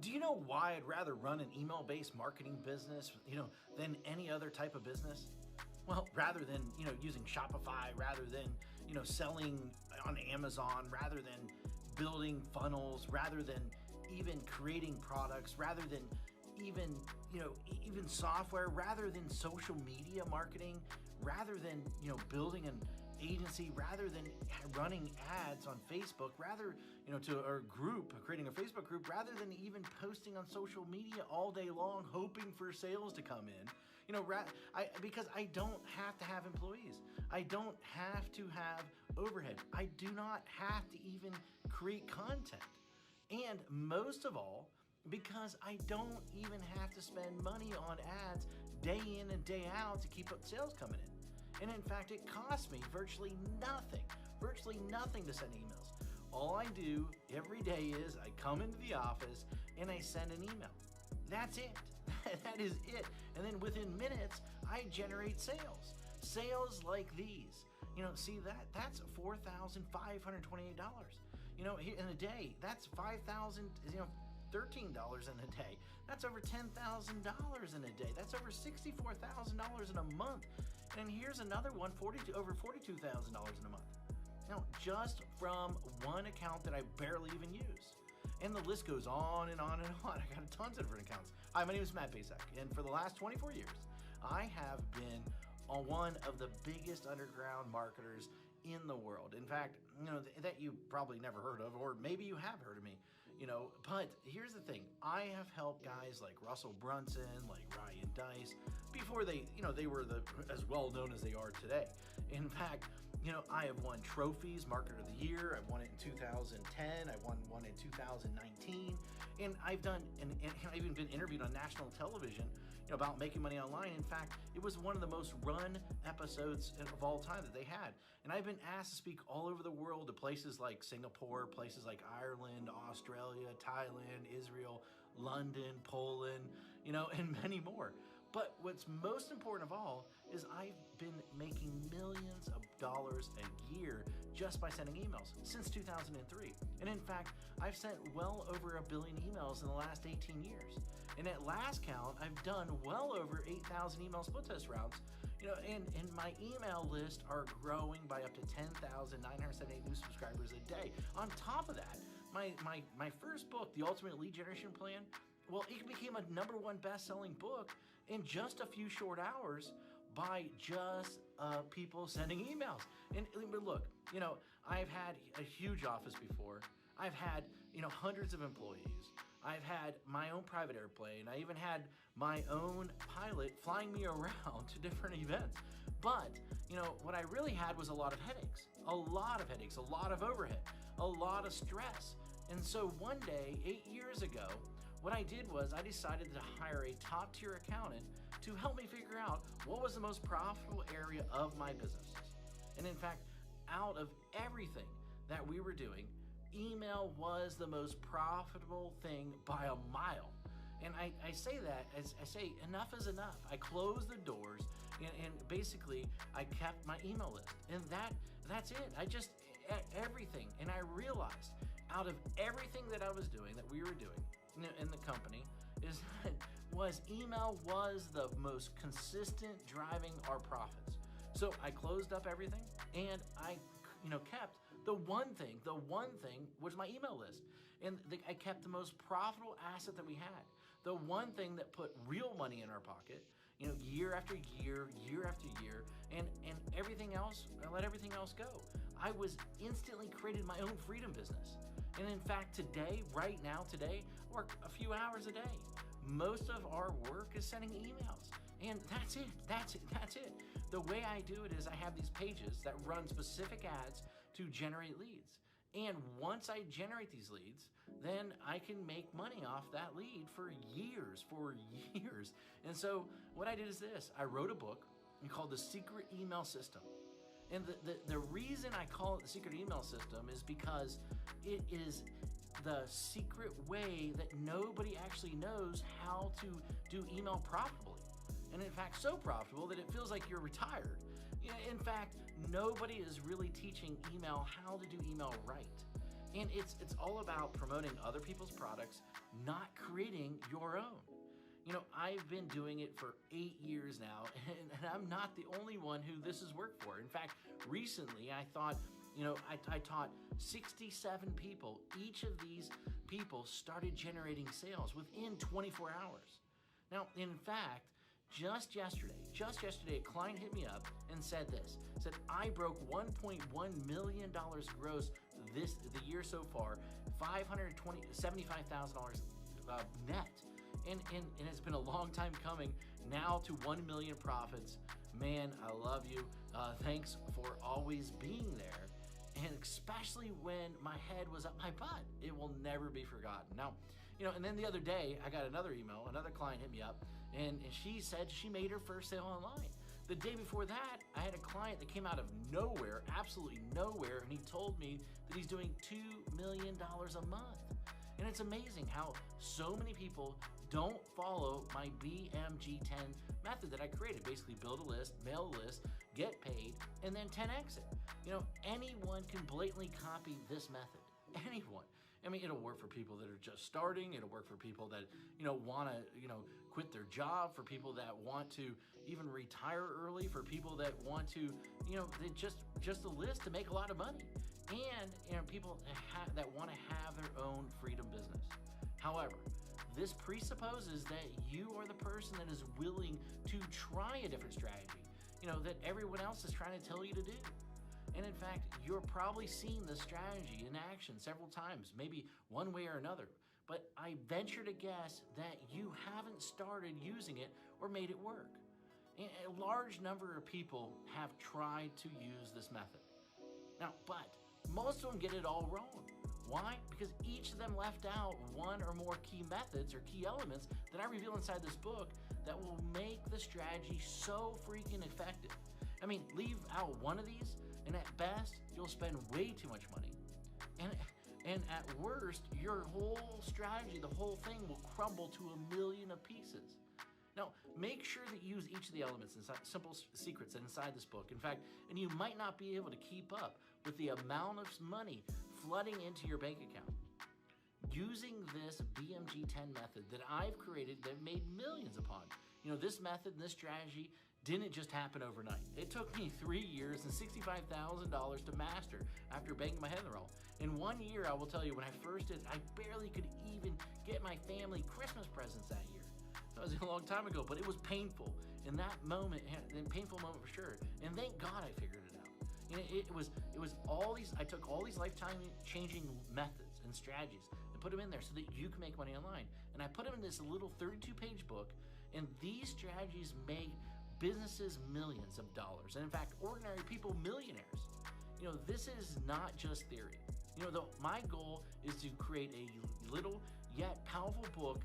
Do you know why I'd rather run an email-based marketing business, than any other type of business? Well, rather than, using Shopify, rather than, selling on Amazon, rather than building funnels, rather than even creating products, rather than even software, rather than social media marketing, rather than, building an agency, rather than running ads on Facebook, rather, to our group, creating a Facebook group, rather than even posting on social media all day long, hoping for sales to come in, because I don't have to have employees. I don't have to have overhead. I do not have to even create content. And most of all, because I don't even have to spend money on ads day in and day out to keep up sales coming in. And in fact, it costs me virtually nothing to send emails. All I do every day is I come into the office and I send an email. That's it. That is it. And then within minutes, I generate sales. Sales like these. See that's $4,528. In a day, that's $13 in a day. That's over $10,000 in a day. That's over $64,000 in a month. And here's another one, over $42,000 in a month. Now, just from one account that I barely even use. And the list goes on and on and on. I got tons of different accounts. Hi, my name is Bacak, and for the last 24 years, I have been one of the biggest underground marketers in the world. In fact, that you probably never heard of, or maybe you have heard of me, but here's the thing. I have helped guys like Russell Brunson, like Ryan Dice, before they were as well known as they are today. In fact, I have won trophies, Marketer of the Year. I've won it in 2010. I won one in 2019. And I've even been interviewed on national television, about making money online. In fact, it was one of the most run episodes of all time that they had. And I've been asked to speak all over the world to places like Singapore, places like Ireland, Australia, Thailand, Israel, London, Poland, and many more. But what's most important of all is I've been making millions of dollars a year just by sending emails since 2003. And in fact, I've sent well over 1 billion emails in the last 18 years. And at last count, I've done well over 8,000 email split test rounds. And my email list are growing by up to 10,978 new subscribers a day. On top of that, my first book, The Ultimate Lead Generation Plan, well, it became a #1 best-selling book in just a few short hours by just people sending emails. And look, I've had a huge office before. I've had, hundreds of employees. I've had my own private airplane. I even had my own pilot flying me around to different events. But, what I really had was a lot of headaches, a lot of overhead, a lot of stress. And so one day, 8 years ago, what I did was I decided to hire a top-tier accountant to help me figure out what was the most profitable area of my businesses. And in fact, out of everything that we were doing, email was the most profitable thing by a mile. And I say that as I say, enough is enough. I closed the doors and basically I kept my email list. And that's it. Everything. And I realized out of everything that I was doing, that we were doing in the company, email was the most consistent driving our profits. So I closed up everything and I kept the one thing was my email list. And I kept the most profitable asset that we had. The one thing that put real money in our pocket, year after year, year after year, and everything else, I let everything else go. I was instantly created my own freedom business. And in fact, right now, I work a few hours a day. Most of our work is sending emails. And that's it. The way I do it is I have these pages that run specific ads to generate leads. And once I generate these leads, then I can make money off that lead for years. And so what I did is this. I wrote a book called The Secret Email System. And the reason I call it The Secret Email System is because it is the secret way that nobody actually knows how to do email profitably. And in fact, so profitable that it feels like you're retired. In fact, nobody is really teaching email how to do email right. And it's all about promoting other people's products, not creating your own. I've been doing it for 8 years now, and I'm not the only one who this has worked for. In fact, recently I thought, I taught 67 people. Each of these people started generating sales within 24 hours. Now, in fact, just yesterday, a client hit me up and said I broke $1.1 million gross the year so far, $75,000 net. And it's been a long time coming, now to 1 million profits. Man, I love you. Thanks for always being there. And especially when my head was up my butt. It will never be forgotten. Now, and then the other day, I got another email. Another client hit me up, and she said she made her first sale online. The day before that, I had a client that came out of nowhere, absolutely nowhere, and he told me that he's doing $2 million a month. And it's amazing how so many people don't follow my BMG10 method that I created. Basically, build a list, mail a list, get paid, and then 10x it. Anyone can blatantly copy this method. Anyone. I mean, it'll work for people that are just starting. It'll work for people that, want to, quit their job, for people that want to even retire early, for people that want to, they just a list to make a lot of money. And, people that want to have their own freedom business. However, this presupposes that you are the person that is willing to try a different strategy, that everyone else is trying to tell you to do. And in fact, you're probably seen this strategy in action several times, maybe one way or another. But I venture to guess that you haven't started using it or made it work. A large number of people have tried to use this method. Now, but most of them get it all wrong. Why? Because each of them left out one or more key methods or key elements that I reveal inside this book that will make the strategy so freaking effective. I mean, leave out one of these, and at best, you'll spend way too much money. And at worst, your whole strategy, the whole thing will crumble to a million of pieces. Now, make sure that you use each of the elements inside, simple secrets inside this book. In fact, and you might not be able to keep up with the amount of money flooding into your bank account. Using this BMG10 method that I've created that made millions upon. This method and this strategy didn't just happen overnight. It took me 3 years and $65,000 to master after banging my head in the wall. In 1 year, I will tell you, when I first did, I barely could even get my family Christmas presents that year. That was a long time ago, but it was painful. In that moment, a painful moment for sure. And thank God I figured it out. It was all these, I took all these lifetime changing methods and strategies and put them in there so that you can make money online. And I put them in this little 32-page book, and these strategies made businesses millions of dollars. And in fact, ordinary people millionaires. This is not just theory. My goal is to create a little yet powerful book,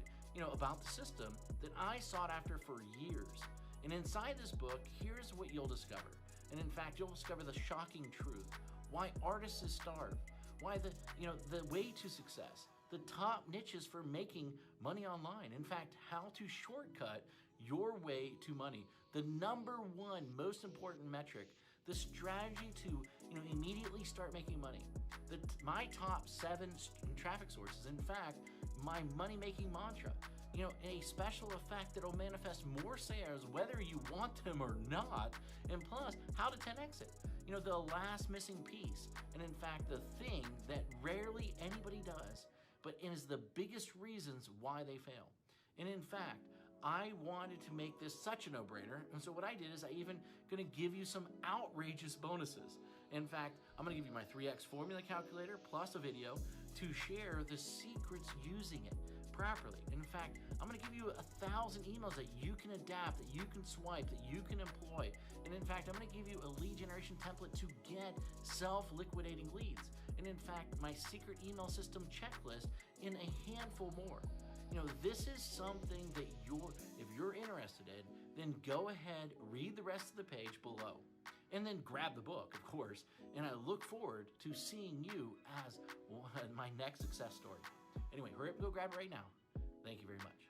about the system that I sought after for years. And inside this book, here's what you'll discover. And in fact, you'll discover the shocking truth. Why artists starve. Why the way to success. The top niches for making money online. In fact, how to shortcut your way to money. The number one most important metric. The strategy to immediately start making money. My top 7 traffic sources. In fact, my money-making mantra. A special effect that will manifest more sales whether you want them or not. And plus, how to 10x it. The last missing piece. And in fact, the thing that rarely anybody does, but is the biggest reasons why they fail. And in fact, I wanted to make this such a no-brainer, and so what I did is I even gonna give you some outrageous bonuses. In fact, I'm gonna give you my 3x formula calculator plus a video to share the secrets using it properly. In fact, I'm gonna give you 1,000 emails that you can adapt, that you can swipe, that you can employ. And in fact, I'm gonna give you a lead generation template to get self-liquidating leads. And in fact, my secret email system checklist in a handful more. This is something that if you're interested in, then go ahead, read the rest of the page below, and then grab the book, of course. And I look forward to seeing you as my next success story. Anyway, hurry up and go grab it right now. Thank you very much.